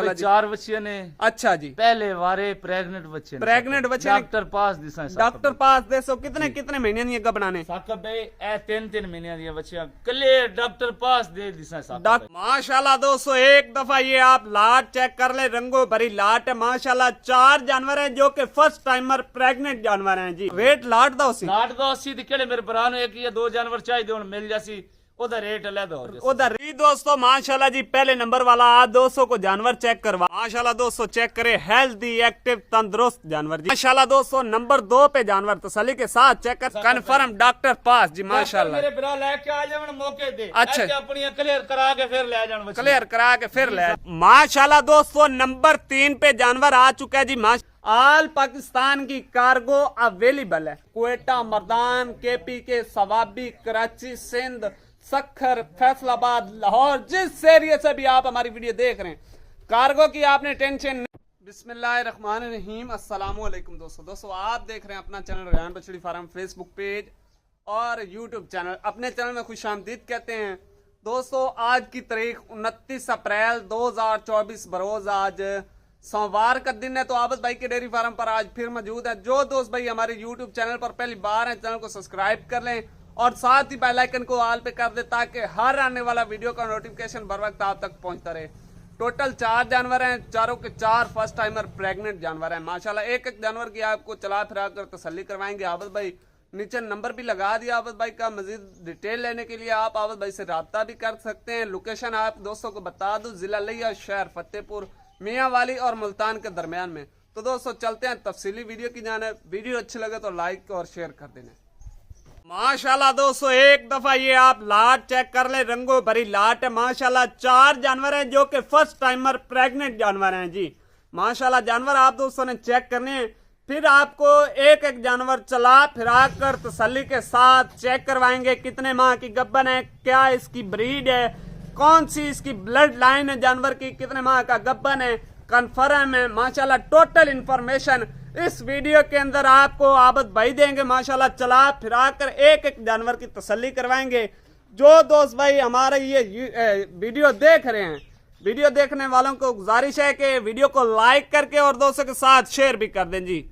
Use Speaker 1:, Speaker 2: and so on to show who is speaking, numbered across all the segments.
Speaker 1: माशाल्लाह जी।
Speaker 2: 4 बच्चे ने।
Speaker 1: अच्छा जी,
Speaker 2: पहले वारे प्रेग्नेंट बच्चे
Speaker 1: बच्चे
Speaker 2: डॉक्टर पास दिसा
Speaker 1: डॉक्टर पास दसो कितने कितने महीने दी गबनाने
Speaker 2: साकब भाई ए 3 महीने दी बच्चियां क्लियर डॉक्टर पास दे दिसा साकब।
Speaker 1: माशाल्लाह दोस्तों, एक दफा ये आप लाट चेक कर ले, रंगो भरी लाट है माशाल्लाह। 4 जानवर हैं जो कि फर्स्ट टाइमर प्रेग्नेंट जानवर हैं जी। रेट लाट दो सी
Speaker 2: लाट दो 80 दी केड़े मेरे भरा ने एक या 2 जानवर चाहिए हुन मिल जासी ओदा रेट अलग हो जासी।
Speaker 1: उधर दोस्तों माशाल्लाह जी, पहले नंबर वाला आज 200 को जानवर चेक करवा। माशाल्लाह दोस्तों, चेक करे हेल्दी एक्टिव तंदुरुस्त जानवर जी माशाल्लाह दोस्तों। नंबर 2 पे जानवर तसल्ली के साथ चेक कर कन्फर्म डॉक्टर पास जी माशाल्लाह।
Speaker 2: मेरे भरा लेके आ जावन मौके दे।
Speaker 1: अच्छा,
Speaker 2: अपनी क्लियर करा के फिर ले जान बच्चे।
Speaker 1: क्लियर करा के फिर ले माशाल्लाह दोस्तों। नंबर 3 पे जानवर आ चुका है जी आल पाकिस्तान की कार्गो अवेलेबल है। क्वेटा, मर्दान, केपी के, सवाबी, कराची, सिंध, सखर, फैसलाबाद, लाहौर, जिस एरिया से भी आप हमारी वीडियो देख रहे हैं, कार्गो की आपने टेंशन। बिस्मिल्लाहिर्रहमानिर्रहीम, अस्सलाम वालेकुम दोस्तों आप देख रहे हैं अपना चैनल रेहान बछड़ी फार्म फेसबुक पेज और यूट्यूब चैनल। अपने चैनल में खुशामदीद कहते हैं दोस्तों। आज की तारीख 29 अप्रैल 2024 बरोज आज सोमवार का दिन है। तो आबद भाई के डेयरी फार्म पर आज फिर मौजूद है। जो दोस्त भाई हमारे यूट्यूब चैनल पर पहली बार है, चैनल को सब्सक्राइब कर लें और साथ ही बेल आइकन को ऑल पे कर दे ताकि हर आने वाला वीडियो का नोटिफिकेशन बर वक्त आप तक पहुंचता रहे। टोटल 4 जानवर हैं, चारों के 4 फर्स्ट टाइमर प्रेग्नेंट जानवर हैं माशाल्लाह। एक एक जानवर की आपको चला फिरा कर तसल्ली करवाएंगे। आबद भाई नीचे नंबर भी लगा दिया आबद भाई का। मजीद डिटेल लेने के लिए आप आबद भाई से रब्ता भी कर सकते हैं। लोकेशन आप दोस्तों को बता दूं, जिला लिया, शहर फतेहपुर, मियाँ वाली और मुल्तान के दरमियान में। तो दोस्तों चलते हैं तफसीली वीडियो की जानिब। वीडियो अच्छी लगे तो लाइक और शेयर कर देना माशाल्लाह दोस्तों। एक दफा ये आप लाट चेक कर ले, रंगो भरी लाट है माशाल्लाह। 4 जानवर हैं जो कि फर्स्ट टाइमर प्रेग्नेंट जानवर हैं जी माशाल्लाह। जानवर आप दोस्तों ने चेक करने हैं, फिर आपको एक एक जानवर चला फिरा कर तसल्ली के साथ चेक करवाएंगे कितने माह की गब्बन है, क्या इसकी ब्रीड है, कौन सी इसकी ब्लड लाइन है जानवर की, कितने माह का गब्बन है, कन्फर्म है माशाल्लाह। टोटल इंफॉर्मेशन इस वीडियो के अंदर आपको आबद भाई देंगे माशाल्लाह। चला फिरा कर एक एक जानवर की तसल्ली करवाएंगे। जो दोस्त भाई हमारे ये वीडियो देख रहे हैं, वीडियो देखने वालों को गुजारिश है कि वीडियो को लाइक करके और दोस्तों के साथ शेयर भी कर दें जी।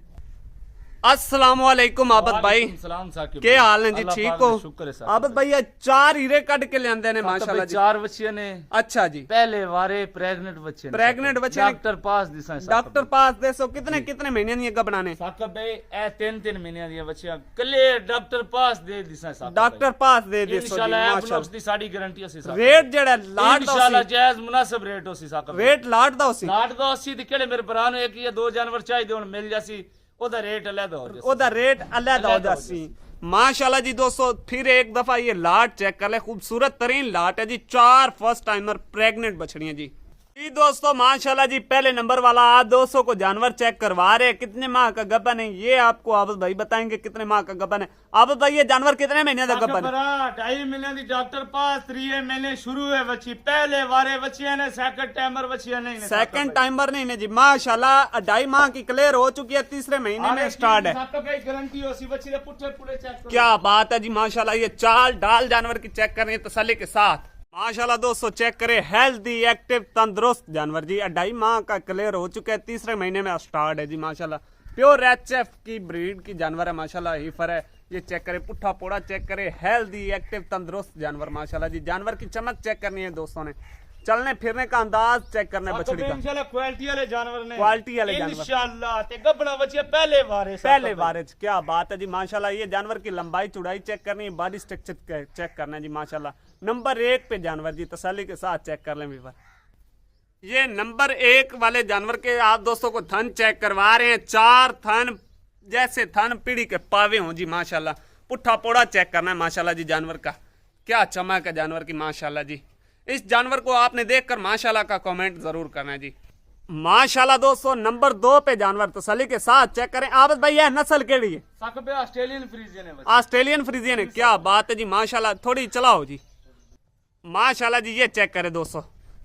Speaker 1: अस्सलाम वालेकुम आबद भाई, क्या हाल है जी? ठीक हो?
Speaker 2: शुक्र है
Speaker 1: आबद भाई ये 4 हीरे कट के ले आंदे ने माशाल्लाह जी।
Speaker 2: 4 बच्चे ने।
Speaker 1: अच्छा जी,
Speaker 2: पहले वारे प्रेग्नेंट बच्चे डॉक्टर पास दिसा
Speaker 1: डॉक्टर पास दसो कितने कितने महीने दी गबनाने
Speaker 2: साकब भाई ए 3 महीने दी बच्चियां क्लियर डॉक्टर पास दे दिसा साकब।
Speaker 1: डॉक्टर पास दे दसो
Speaker 2: इंशाल्लाह माशाल्लाह दी साडी गारंटी है साकब।
Speaker 1: रेट जेड़ा लाट दो
Speaker 2: इंशाल्लाह जायज मुनासिब रेट होसी साकब।
Speaker 1: रेट लाट दो सी
Speaker 2: लाट दो 80 दी केड़े मेरे भरा ने एक या 2 जानवर चाहिए हुन मिल जासी ओदा रेट अलग हो जासी।
Speaker 1: ओदा रेट अलग हो जासी माशाल्लाह जी। दोस्तों फिर एक दफा ये लाट चेक कर ले, खूबसूरत तरीन लाट है जी। 4 फर्स्ट टाइमर प्रेग्नेंट बछड़ियां जी दोस्तों माशाल्लाह जी। पहले नंबर वाला आज 200 को जानवर चेक करवा रहे हैं। कितने माह का गब्बन है ये आपको आबद भाई बताएंगे कितने माह का गब्बन है। आबद भाई ये जानवर कितने महीने का गब्बन है?
Speaker 2: 2.5 महीने दी डॉक्टर पास 3 महीने शुरू है बच्ची। पहले वारे बच्चियां ने, सेकंड टाइमर बच्चियां नहीं ने।
Speaker 1: सेकंड टाइमर नहीं ने जी माशाल्लाह। 2.5 माह की क्लियर हो चुकी है, तीसरे महीने में स्टार्ट है।
Speaker 2: गारंटी होसी बच्ची ने पुट्ठे पुड़े चेक करो।
Speaker 1: क्या बात है जी माशाल्लाह। ये चाल डाल जानवर की चेक कर रहे हैं तसल्ली के साथ माशाल्लाह। दोस्तों चेक करें हेल्दी एक्टिव तंदुरुस्त जानवर जी। 2.5 माह का क्लियर हो चुका है, तीसरे महीने में स्टार्ट है जी माशाल्लाह। प्योर एचएफ की ब्रीड की जानवर है माशाल्लाह। हीफर है ये। चेक करें पुट्ठा पोड़ा, चेक करें हेल्दी एक्टिव तंदुरुस्त जानवर माशाल्लाह जी। जानवर की चमक चेक करनी है दोस्तों ने, चलने फिरने का अंदाज चेक करना है बछड़ी का।
Speaker 2: इंशाल्लाह क्वालिटी वाले जानवर ने,
Speaker 1: क्वालिटी वाले जानवर
Speaker 2: इंशाल्लाह ते गबड़ा बच्चे पहले वारे
Speaker 1: क्या बात है जी माशाल्लाह। ये जानवर की लंबाई चौड़ाई चेक करनी है, बॉडी स्ट्रक्चर चेक करना है जी माशाल्लाह। नंबर 1 पे जानवर जी तसल्ली के साथ चेक कर लें व्यूअर। ये नंबर 1 वाले जानवर के आप दोस्तों को थन चेक करवा रहे हैं। 4 थन जैसे थन पीढ़ी के पावे हों जी माशाल्लाह। पुट्ठा पोड़ा चेक करना है माशाल्लाह जी जानवर का। क्या चमक है जानवर की माशाल्लाह जी। इस जानवर को आपने देखकर माशाल्लाह का कमेंट जरूर करना है जी माशाल्लाह। दोस्तों नंबर 2 पे जानवर तसल्ली के साथ चेक करें। आबद भाई यह नस्ल केड़ी है?
Speaker 2: ऑस्ट्रेलियन फ्रीजियन है।
Speaker 1: ऑस्ट्रेलियन फ्रीजियन है। क्या बात है जी माशाल्लाह। थोड़ी चलाओ जी माशाल्लाह जी। ये चेक करें दोस्तों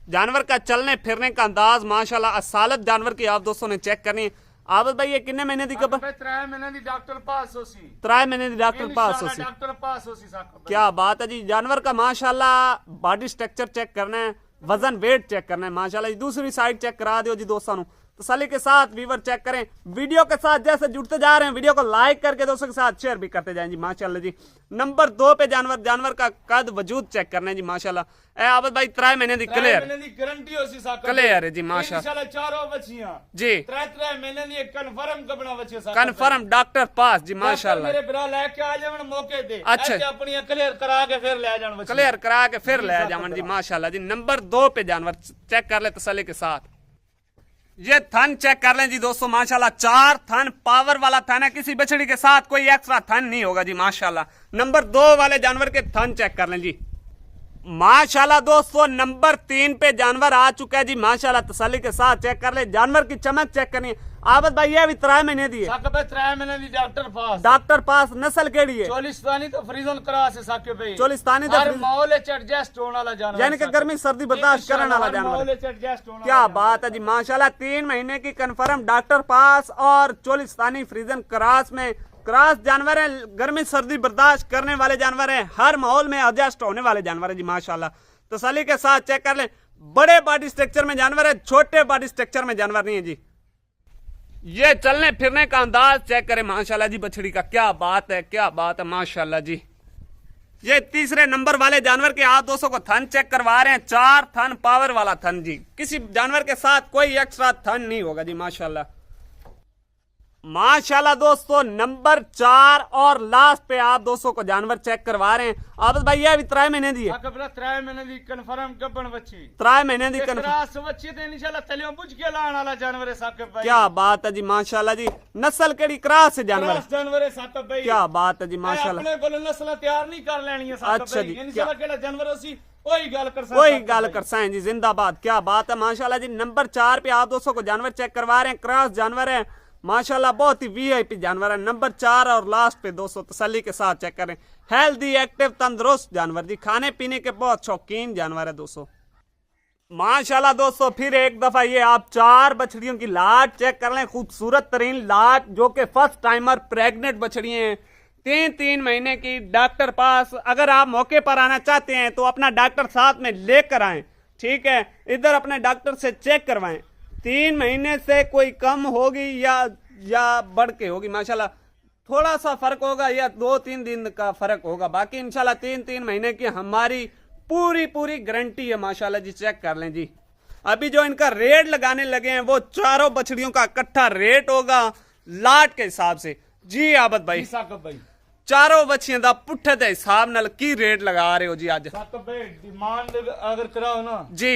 Speaker 1: जानवर का चलने फिरने का अंदाज माशाल्लाह। असालत जानवर की आप दोस्तों ने चेक करनी है। आबद भाई ये कितने महीने दी गब्बन?
Speaker 2: 3 महीने दी डॉक्टर पास होसी।
Speaker 1: 3 महीने दी डॉक्टर पास होसी।
Speaker 2: डॉक्टर पास होसी साकब।
Speaker 1: क्या बात है जी। जानवर का माशाल्लाह बॉडी स्ट्रक्चर चेक करना है, वजन वेट चेक करना है माशाल्लाह जी। दूसरी साइड चेक करा दो जी दोस्तों नु। तसल्ली के साथ वीवर चेक करें। वीडियो के साथ जैसे जुड़ते जा रहे हैं वीडियो को लाइक करके दोस्तों के साथ शेयर भी करते जाएं जी माशाल्लाह जी। नंबर 2 पे जानवर का कद वजूद चेक करना है जी माशाल्लाह। ए आबद भाई 3 महीने दी क्लियर
Speaker 2: गारंटी हो सी साकब
Speaker 1: क्लियर है जी माशाल्लाह।
Speaker 2: इंशाल्लाह चारों बच्चियां
Speaker 1: जी
Speaker 2: 3 महीने दी कंफर्म कबना बच्चे साकब
Speaker 1: कन्फर्म डॉक्टर पास जी माशाल्लाह।
Speaker 2: मेरे बिरा लेके आ जावन मौके ते
Speaker 1: अच्छा
Speaker 2: अपनी क्लियर करा के फिर ले जान बच्चे
Speaker 1: क्लियर करा के फिर ले जावन जी माशाल्लाह जी। नंबर 2 पे जानवर चेक कर ले तसल्ली के साथ। ये थन चेक कर लें जी दोस्तों माशाल्लाह। 4 थन पावर वाला थन है। किसी बछड़ी के साथ कोई एक्स्ट्रा थन नहीं होगा जी माशाल्लाह। नंबर 2 वाले जानवर के थन चेक कर लें जी माशाल्लाह दोस्तों। नंबर 3 पे जानवर आ चुका है जी माशाल्लाह। तसल्ली के साथ चेक कर ले। जानवर की चमक चेक करनी है। आबद भाई ये भी 3 महीने दी है
Speaker 2: साकब 3 महीने दी
Speaker 1: डॉक्टर पास। नस्ल केड़ी है?
Speaker 2: चोलिस्तानी तो फ्रीजन क्रॉस है साकब भाई।
Speaker 1: चोलिस्तानी तो
Speaker 2: हर माहौल च एडजस्ट होने वाला जानवर
Speaker 1: यानी कि गर्मी सर्दी बर्दाश्त करने वाला जानवर।
Speaker 2: माहौल च एडजस्ट होने
Speaker 1: क्या बात है जी माशाल्लाह। 3 महीने की कंफर्म डॉक्टर पास और चोलिस्तानी फ्रीजन क्रॉस में क्रॉस जानवर है। गर्मी सर्दी बर्दाश्त करने वाले जानवर है। हर माहौल में एडजस्ट होने वाले जानवर है जी माशाल्लाह। तसल्ली के साथ चेक कर लें। बड़े बॉडी स्ट्रक्चर में जानवर है, छोटे बॉडी स्ट्रक्चर में जानवर नहीं है जी। ये चलने फिरने का अंदाज चेक करें माशाल्लाह जी बछड़ी का। क्या बात है, क्या बात है माशाल्लाह जी। ये 3रे नंबर वाले जानवर के आप दोस्तों को थन चेक करवा रहे हैं। 4 थन पावर वाला थन जी। किसी जानवर के साथ कोई एक्स्ट्रा थन नहीं होगा जी माशाल्लाह। माशाल्लाह दोस्तों नंबर 4 और लास्ट पे आप दोस्तों को जानवर चेक करवा रहे हैं। आबद भाई ये भी 3 महीने दी है
Speaker 2: 3 महीने दी कंफर्म कबन बच्ची
Speaker 1: 3 महीने दी
Speaker 2: क्रॉस बच्ची ते इंशाल्लाह तलियों बुझ के लाने वाला जानवर है साकब भाई।
Speaker 1: क्या बात है जी माशाल्लाह जी। नस्ल केड़ी क्रॉस है जानवर?
Speaker 2: क्रॉस जानवर है साकब भाई।
Speaker 1: क्या बात है जी माशाल्लाह।
Speaker 2: अपने कोल नस्ल तैयार नहीं कर लेनी है साकब
Speaker 1: अच्छा
Speaker 2: भाई।
Speaker 1: जी,
Speaker 2: इंशाल्लाह केड़ा जानवर सी वही गल कर सकते
Speaker 1: वही गल कर सकें जी। जिंदाबाद। क्या बात है माशाल्लाह जी। नंबर 4 पे आप दोस्तों को जानवर चेक करवा रहे हैं। क्रॉस जानवर है माशाल्लाह। बहुत ही वीआईपी जानवर है। नंबर 4 और लास्ट पे दोस्तों तसल्ली के साथ चेक करें। हेल्दी एक्टिव तंदुरुस्त जानवर जी। खाने पीने के बहुत शौकीन जानवर है दोस्तों माशाल्लाह। दोस्तों फिर एक दफा ये आप 4 बछड़ियों की लाट चेक कर लें। खूबसूरत तरीन लाट जो कि फर्स्ट टाइमर प्रेग्नेंट बछड़ियां हैं। 3 महीने की डॉक्टर पास। अगर आप मौके पर आना चाहते हैं तो अपना डॉक्टर साथ में लेकर आए। ठीक है, इधर अपने डॉक्टर से चेक करवाएं। 3 महीने से कोई कम होगी या बढ़ के होगी माशाल्लाह। थोड़ा सा फर्क होगा या 2-3 दिन का फर्क होगा। बाकी इंशाल्लाह 3 महीने की हमारी पूरी गारंटी है माशाल्लाह जी। चेक कर लें जी। अभी जो इनका रेट लगाने लगे हैं वो चारों बछड़ियों का इकट्ठा रेट होगा लाट के हिसाब से जी। आबद भाई
Speaker 2: साकब भाई
Speaker 1: चारों बच्चियां दा पुट्ठे दे हिसाब नाल की रेट लगा रहे हो जी आज?
Speaker 2: साकब भाई डिमांड अगर कराओ ना
Speaker 1: जी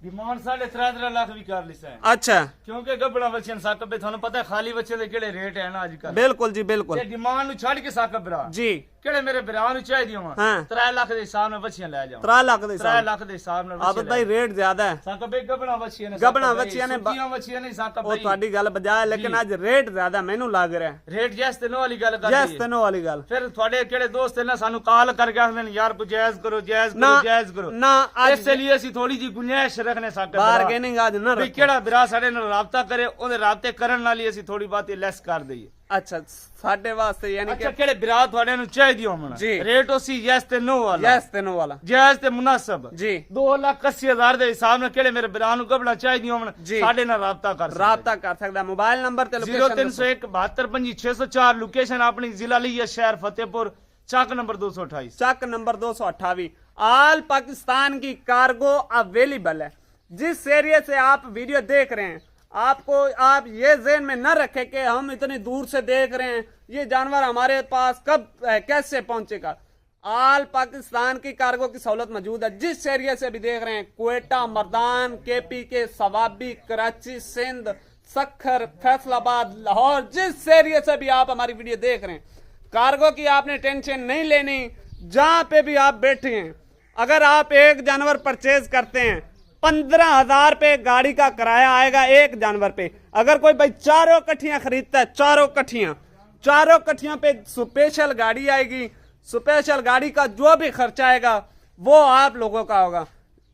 Speaker 2: डिमांड 3.5 लाख भी कर लिसा है।
Speaker 1: अच्छा
Speaker 2: क्योंकि गबड़ा बच्चे साकब भाई थानू पता है खाली बच्चे दे केड़े रेट है ना आजकल।
Speaker 1: बिल्कुल जी बिल्कुल।
Speaker 2: डिमांड नु छड़ के साकब भरा
Speaker 1: जी
Speaker 2: केड़े मेरे भरा नु चाहिए हों
Speaker 1: हाँ।
Speaker 2: 3 लाख के हिसाब में बच्चियां ले जाओ।
Speaker 1: 3 लाख दे
Speaker 2: 3 लाख के हिसाब में
Speaker 1: आबद भाई रेट ज्यादा है।
Speaker 2: साकब भाई गबड़ा बच्चियां ने
Speaker 1: गबड़ा बच्चियां ने
Speaker 2: बच्चियां नहीं साकब
Speaker 1: वो
Speaker 2: भाई
Speaker 1: ਤੁਹਾਡੀ ਗੱਲ ਬਜਾਏ लेकिन आज रेट ज्यादा मैनू लग रहा है।
Speaker 2: रेट जैस तेनो वाली गल कर
Speaker 1: जैस तेनो वाली गल
Speaker 2: फिर थोड़े केड़े दोस्त है ना सानू कॉल करके आखदे ने यार जायज करो
Speaker 1: ना
Speaker 2: जायज करो
Speaker 1: ना आज
Speaker 2: इसलिए ਅਸੀਂ ਥੋੜੀ ਜੀ ਗੁੰਜਾਇਸ਼ ਰੱਖਨੇ ਸਾਕਬ
Speaker 1: बार्गेनिंग आज ना
Speaker 2: ਵੀ ਕਿਹੜਾ ਵੀਰਾ ਸਾਡੇ ਨਾਲ ਰਾਬਤਾ ਕਰੇ ਉਹਦੇ ਰਾਬਤੇ ਕਰਨ ਨਾਲ ਹੀ ਅਸੀਂ ਥੋੜੀ ਬਾਤ ਲੈਸ ਕਰ ਦਈਏ।
Speaker 1: अच्छा साडे वास्ते यानी
Speaker 2: ਅੱਛਾ
Speaker 1: कि
Speaker 2: ਕਿਹੜੇ ਵੀਰਾ ਤੁਹਾਡੇ ਨੂੰ ਚਾਹੀਦੀ ਹੋਣ
Speaker 1: जी
Speaker 2: ਰੇਟ ਉਸੀ ਯੈਸ ਤੇ ਨੋ ਵਾਲਾ
Speaker 1: यस तेनो वाला
Speaker 2: ਜਾਇਜ਼ ਤੇ ਮੁਨਾਸਬ
Speaker 1: जी
Speaker 2: 2,80,000 ਦੇ ਹਿਸਾਬ ਨਾਲ ਕਿਹੜੇ ਮੇਰੇ ਵੀਰਾ ਨੂੰ ਗਬੜਾ ਚਾਹੀਦੀ ਹੋਣ
Speaker 1: जी।
Speaker 2: ਸਾਡੇ ਨਾਲ ਰਾਬਤਾ ਕਰ ਸਕਦੇ
Speaker 1: राबता कर सकता है। मोबाइल नंबर ते लोकेशन
Speaker 2: 0301 7255 लोकेशन अपनी जिला ली है शहर फतेहपुर चक नंबर 228।
Speaker 1: चक नंबर 228। ऑल पाकिस्तान की कार्गो अवेलेबल है। जिस एरिया से आप वीडियो देख रहे हैं आपको आप ये ज़हन में न रखें कि हम इतनी दूर से देख रहे हैं ये जानवर हमारे पास कब कैसे पहुंचेगा। ऑल पाकिस्तान की कार्गो की सहूलत मौजूद है। जिस एरिया से भी देख रहे हैं क्वेटा, मर्दान, केपी के, सवाबी, कराची, सिंध, सखर, फैसलाबाद, लाहौर, जिस एरिया से भी आप हमारी वीडियो देख रहे हैं कार्गो की आपने टेंशन नहीं लेनी। जहां पे भी आप बैठे हैं अगर आप एक जानवर परचेज करते हैं 15,000 पे गाड़ी का किराया आएगा एक जानवर पे। अगर कोई भाई 4 कट्ठियां खरीदता है 4 कट्ठियां पे स्पेशल गाड़ी आएगी। स्पेशल गाड़ी का जो भी खर्चा आएगा वो आप लोगों का होगा।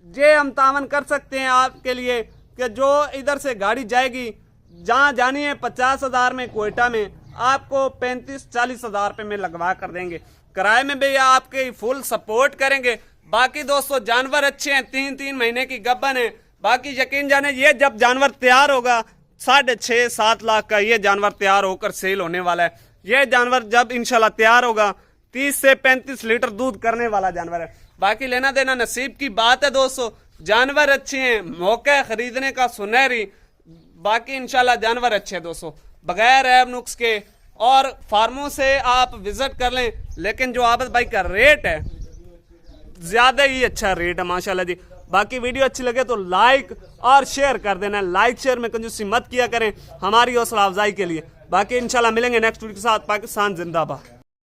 Speaker 1: ये हम तावन कर सकते हैं आपके लिए कि जो इधर से गाड़ी जाएगी जहां जानी है 50,000 में क्वेटा में आपको 35-40 हज़ार रुपये में लगवा कर देंगे। किराए में भी आपके फुल सपोर्ट करेंगे। बाकी दोस्तों जानवर अच्छे हैं, 3-3 महीने की गब्बन है। बाकी यकीन जाने ये जब जानवर तैयार होगा 6.5-7 लाख का ये जानवर तैयार होकर सेल होने वाला है। ये जानवर जब इंशाल्लाह तैयार होगा 30 से 35 लीटर दूध करने वाला जानवर है। बाकी लेना देना नसीब की बात है दोस्तों, जानवर अच्छे हैं, मौका खरीदने का सुनहरी। बाकी इंशाल्लाह जानवर अच्छे हैं दोस्तों, बगैर ऐब नुक्स के। और फार्मों से आप विजिट कर लें, लेकिन जो आबद भाई का रेट है ज्यादा ही अच्छा रेट है माशाल्लाह जी। बाकी वीडियो अच्छी लगे तो लाइक और शेयर कर देना। लाइक शेयर में कंजूसी मत किया करें हमारी हौसला अफजाई के लिए। बाकी इंशाल्लाह मिलेंगे नेक्स्ट वीडियो के साथ। पाकिस्तान जिंदाबाद।